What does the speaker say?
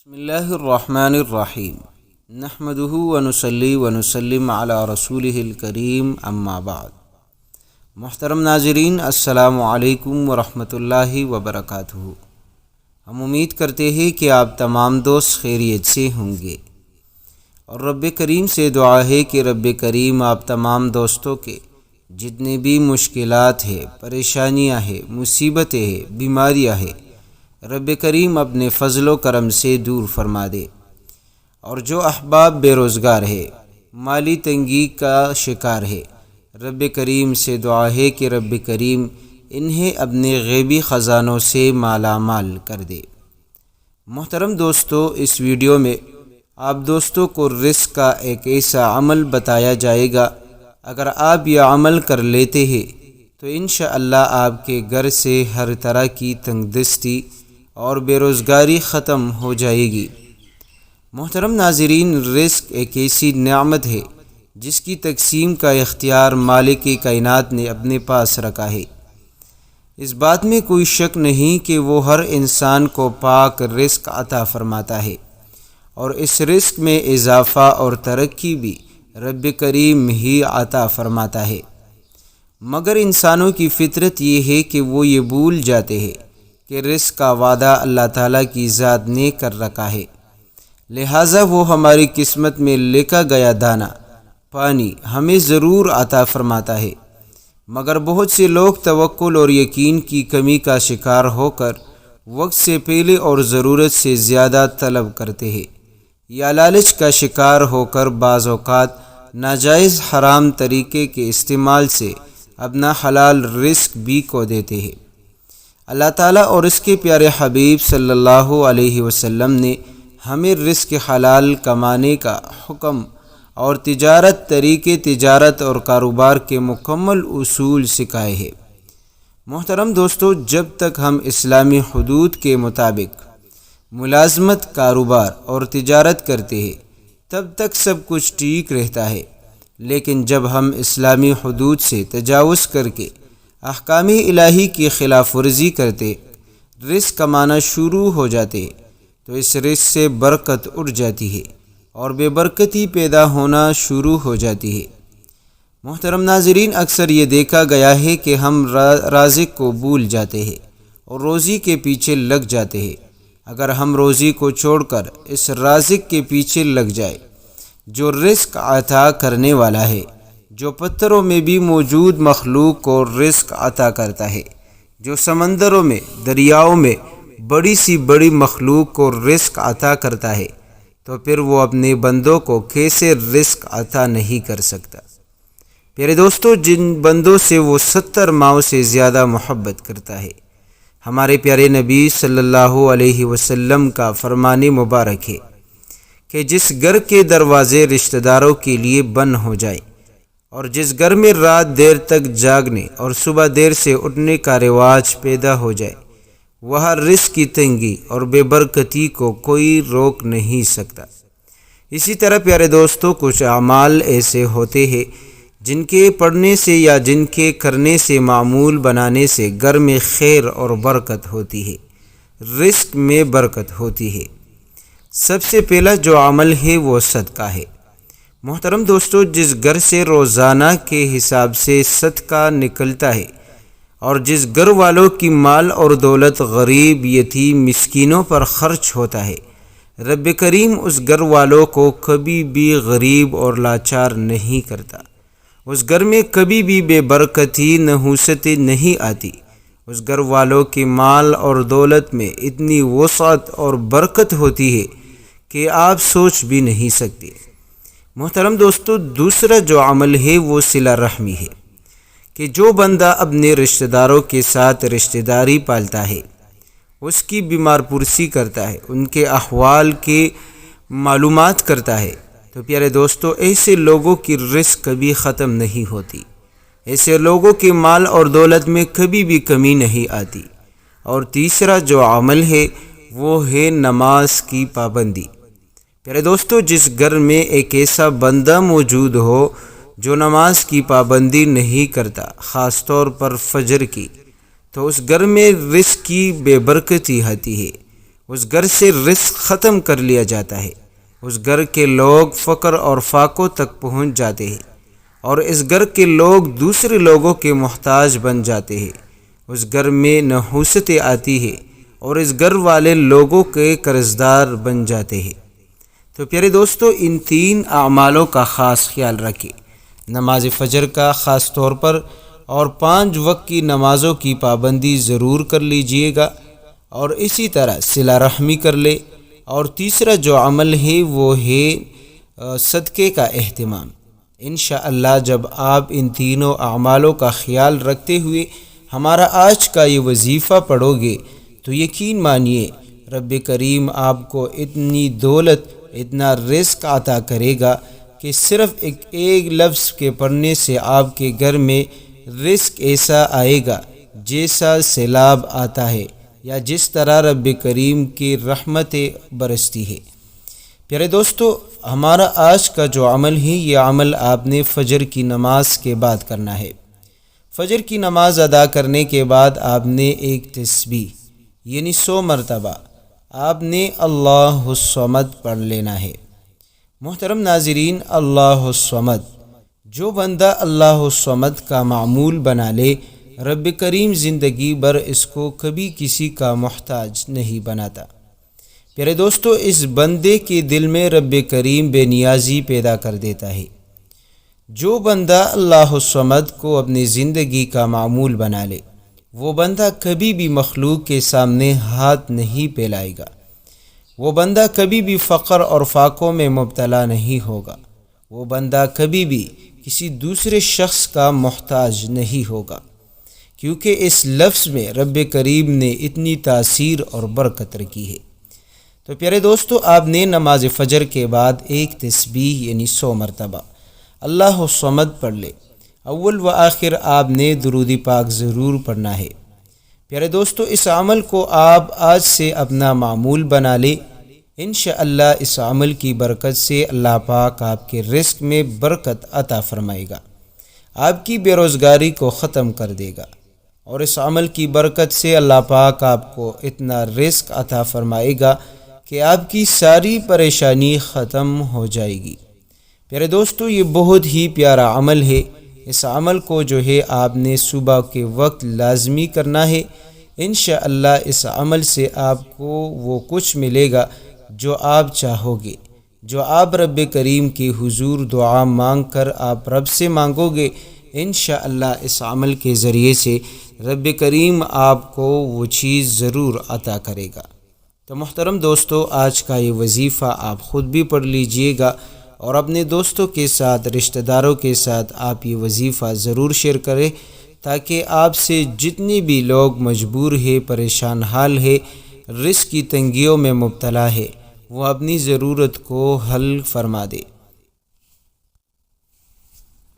بسم اللہ الرحمن الرحیم نحمدہ ونصلی ونسلم علی رسولہ الکریم اما بعد۔ محترم ناظرین، السلام علیکم ورحمۃ اللہ وبرکاتہ۔ ہم امید کرتے ہیں کہ آپ تمام دوست خیریت سے ہوں گے، اور رب کریم سے دعا ہے کہ رب کریم آپ تمام دوستوں کے جتنے بھی مشکلات ہیں، پریشانیاں ہیں، مصیبتیں ہیں، بیماریاں ہیں، رب کریم اپنے فضل و کرم سے دور فرما دے۔ اور جو احباب بے روزگار ہے، مالی تنگی کا شکار ہے، رب کریم سے دعا ہے کہ رب کریم انہیں اپنے غیبی خزانوں سے مالا مال کر دے۔ محترم دوستو، اس ویڈیو میں آپ دوستوں کو رزق کا ایک ایسا عمل بتایا جائے گا، اگر آپ یہ عمل کر لیتے ہیں تو انشاءاللہ آپ کے گھر سے ہر طرح کی تنگ دستی اور بے روزگاری ختم ہو جائے گی۔ محترم ناظرین، رزق ایک ایسی نعمت ہے جس کی تقسیم کا اختیار مالک کائنات نے اپنے پاس رکھا ہے۔ اس بات میں کوئی شک نہیں کہ وہ ہر انسان کو پاک رزق عطا فرماتا ہے، اور اس رزق میں اضافہ اور ترقی بھی رب کریم ہی عطا فرماتا ہے۔ مگر انسانوں کی فطرت یہ ہے کہ وہ یہ بھول جاتے ہیں کہ رزق کا وعدہ اللہ تعالیٰ کی ذات نے کر رکھا ہے، لہٰذا وہ ہماری قسمت میں لکھا گیا دانہ پانی ہمیں ضرور عطا فرماتا ہے۔ مگر بہت سے لوگ توکل اور یقین کی کمی کا شکار ہو کر وقت سے پہلے اور ضرورت سے زیادہ طلب کرتے ہیں، یا لالچ کا شکار ہو کر بعض اوقات ناجائز حرام طریقے کے استعمال سے اپنا حلال رزق بھی کھو دیتے ہیں۔ اللہ تعالیٰ اور اس کے پیارے حبیب صلی اللہ علیہ وسلم نے ہمیں رزق حلال کمانے کا حکم اور تجارت اور کاروبار کے مکمل اصول سکھائے ہیں۔ محترم دوستو، جب تک ہم اسلامی حدود کے مطابق ملازمت، کاروبار اور تجارت کرتے ہیں تب تک سب کچھ ٹھیک رہتا ہے، لیکن جب ہم اسلامی حدود سے تجاوز کر کے احکام الہی کی خلاف ورزی کرتے رزق کمانا شروع ہو جاتے تو اس رزق سے برکت اٹھ جاتی ہے اور بے برکتی پیدا ہونا شروع ہو جاتی ہے۔ محترم ناظرین، اکثر یہ دیکھا گیا ہے کہ ہم رازق کو بھول جاتے ہیں اور روزی کے پیچھے لگ جاتے ہیں۔ اگر ہم روزی کو چھوڑ کر اس رازق کے پیچھے لگ جائے جو رزق عطا کرنے والا ہے، جو پتھروں میں بھی موجود مخلوق کو رزق عطا کرتا ہے، جو سمندروں میں، دریاؤں میں بڑی سی بڑی مخلوق کو رزق عطا کرتا ہے، تو پھر وہ اپنے بندوں کو کیسے رزق عطا نہیں کر سکتا؟ پیارے دوستو، جن بندوں سے وہ 70 ماؤں سے زیادہ محبت کرتا ہے، ہمارے پیارے نبی صلی اللہ علیہ وسلم کا فرمان مبارک ہے کہ جس گھر کے دروازے رشتہ داروں کے لیے بند ہو جائیں، اور جس گھر میں رات دیر تک جاگنے اور صبح دیر سے اٹھنے کا رواج پیدا ہو جائے، وہاں رزق کی تنگی اور بے برکتی کو کوئی روک نہیں سکتا۔ اسی طرح پیارے دوستو، کچھ اعمال ایسے ہوتے ہیں جن کے پڑھنے سے یا جن کے کرنے سے معمول بنانے سے گھر میں خیر اور برکت ہوتی ہے، رزق میں برکت ہوتی ہے۔ سب سے پہلا جو عمل ہے وہ صدقہ ہے۔ محترم دوستو، جس گھر سے روزانہ کے حساب سے صدقہ نکلتا ہے اور جس گھر والوں کی مال اور دولت غریب، یتیم، مسکینوں پر خرچ ہوتا ہے، رب کریم اس گھر والوں کو کبھی بھی غریب اور لاچار نہیں کرتا۔ اس گھر میں کبھی بھی بے برکتی، نحوست نہیں آتی۔ اس گھر والوں کی مال اور دولت میں اتنی وسعت اور برکت ہوتی ہے کہ آپ سوچ بھی نہیں سکتے۔ محترم دوستو، دوسرا جو عمل ہے وہ صلہ رحمی ہے، کہ جو بندہ اپنے رشتہ داروں کے ساتھ رشتہ داری پالتا ہے، اس کی بیمار پرسی کرتا ہے، ان کے احوال کی معلومات کرتا ہے، تو پیارے دوستو، ایسے لوگوں کی رزق کبھی ختم نہیں ہوتی، ایسے لوگوں کے مال اور دولت میں کبھی بھی کمی نہیں آتی۔ اور تیسرا جو عمل ہے وہ ہے نماز کی پابندی۔ پیارے دوستو، جس گھر میں ایک ایسا بندہ موجود ہو جو نماز کی پابندی نہیں کرتا، خاص طور پر فجر کی، تو اس گھر میں رزق کی بے برکتی آتی ہے۔ اس گھر سے رزق ختم کر لیا جاتا ہے، اس گھر کے لوگ فقر اور فاقوں تک پہنچ جاتے ہیں، اور اس گھر کے لوگ دوسرے لوگوں کے محتاج بن جاتے ہیں، اس گھر میں نحوستیں آتی ہے اور اس گھر والے لوگوں کے قرضدار بن جاتے ہیں۔ تو پیارے دوستو، ان 3 اعمالوں کا خاص خیال رکھیں، نماز فجر کا خاص طور پر، اور 5 وقت کی نمازوں کی پابندی ضرور کر لیجئے گا، اور اسی طرح صلہ رحمی کر لے، اور تیسرا جو عمل ہے وہ ہے صدقے کا اہتمام۔ انشاءاللہ جب آپ ان تینوں اعمالوں کا خیال رکھتے ہوئے ہمارا آج کا یہ وظیفہ پڑھو گے تو یقین مانیے رب کریم آپ کو اتنی دولت، اتنا رزق عطا کرے گا کہ صرف ایک لفظ کے پڑھنے سے آپ کے گھر میں رزق ایسا آئے گا جیسا سیلاب آتا ہے، یا جس طرح رب کریم کی رحمتیں برستی ہے۔ پیارے دوستو، ہمارا آج کا جو عمل ہے یہ عمل آپ نے فجر کی نماز کے بعد کرنا ہے۔ فجر کی نماز ادا کرنے کے بعد آپ نے ایک تسبیح یعنی 100 مرتبہ آپ نے اللہ الصمد پڑھ لینا ہے۔ محترم ناظرین، اللہ الصمد، جو بندہ اللہ الصمد کا معمول بنا لے، رب کریم زندگی بھر اس کو کبھی کسی کا محتاج نہیں بناتا۔ پیارے دوستو، اس بندے کے دل میں رب کریم بے نیازی پیدا کر دیتا ہے۔ جو بندہ اللہ الصمد کو اپنی زندگی کا معمول بنا لے، وہ بندہ کبھی بھی مخلوق کے سامنے ہاتھ نہیں پھیلائے گا، وہ بندہ کبھی بھی فقر اور فاقوں میں مبتلا نہیں ہوگا، وہ بندہ کبھی بھی کسی دوسرے شخص کا محتاج نہیں ہوگا، کیونکہ اس لفظ میں رب کریم نے اتنی تاثیر اور برکت رکھی ہے۔ تو پیارے دوستو، آپ نے نماز فجر کے بعد ایک تسبیح یعنی 100 مرتبہ اللہ الصمد پڑھ لے۔ اول و آخر آپ نے درود پاک ضرور پڑھنا ہے۔ پیارے دوستو، اس عمل کو آپ آج سے اپنا معمول بنا لے، انشاءاللہ اس عمل کی برکت سے اللہ پاک آپ کے رزق میں برکت عطا فرمائے گا، آپ کی بے روزگاری کو ختم کر دے گا، اور اس عمل کی برکت سے اللہ پاک آپ کو اتنا رزق عطا فرمائے گا کہ آپ کی ساری پریشانی ختم ہو جائے گی۔ پیارے دوستو، یہ بہت ہی پیارا عمل ہے۔ اس عمل کو جو ہے آپ نے صبح کے وقت لازمی کرنا ہے۔ انشاءاللہ اس عمل سے آپ کو وہ کچھ ملے گا جو آپ چاہو گے، جو آپ رب کریم کی حضور دعا مانگ کر آپ رب سے مانگو گے، انشاءاللہ اس عمل کے ذریعے سے رب کریم آپ کو وہ چیز ضرور عطا کرے گا۔ تو محترم دوستو، آج کا یہ وظیفہ آپ خود بھی پڑھ لیجئے گا، اور اپنے دوستوں کے ساتھ، رشتہ داروں کے ساتھ آپ یہ وظیفہ ضرور شیئر کریں، تاکہ آپ سے جتنے بھی لوگ مجبور ہے، پریشان حال ہے، رزق کی تنگیوں میں مبتلا ہے، وہ اپنی ضرورت کو حل فرما دے۔